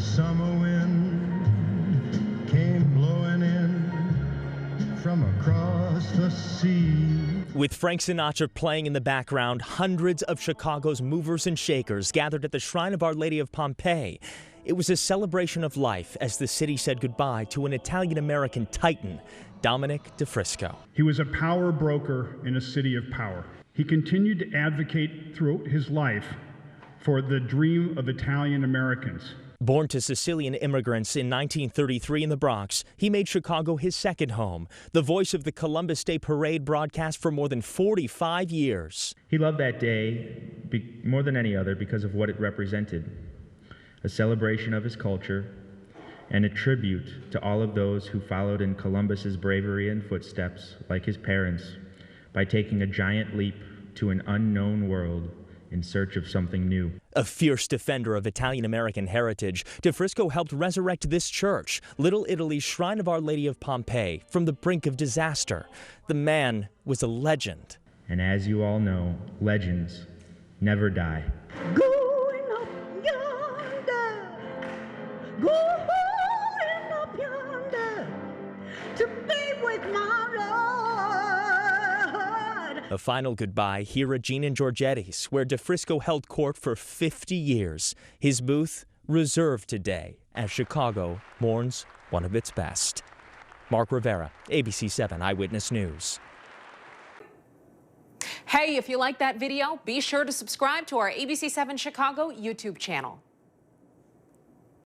summer wind came blowing in from across the sea. With Frank Sinatra playing in the background, hundreds of Chicago's movers and shakers gathered at the Shrine of Our Lady of Pompeii. It was a celebration of life as the city said goodbye to an Italian-American titan, Dominic DiFrisco. He was a power broker in a city of power. He continued to advocate throughout his life for the dream of Italian Americans. Born to Sicilian immigrants in 1933 in the Bronx, he made Chicago his second home, the voice of the Columbus Day Parade broadcast for more than 45 years. He loved that day more than any other because of what it represented, a celebration of his culture and a tribute to all of those who followed in Columbus's bravery and footsteps, like his parents, by taking a giant leap to an unknown world in search of something new. A fierce defender of Italian-American heritage, DiFrisco helped resurrect this church, Little Italy's Shrine of Our Lady of Pompeii, from the brink of disaster. The man was a legend. And as you all know, legends never die. Going up yonder, going up yonder, to be with my Lord. A final goodbye here at Gene and Giorgetti's, where DiFrisco held court for 50 years. His booth reserved today as Chicago mourns one of its best. Mark Rivera, ABC 7 Eyewitness News. Hey, if you like that video, be sure to subscribe to our ABC 7 Chicago YouTube channel.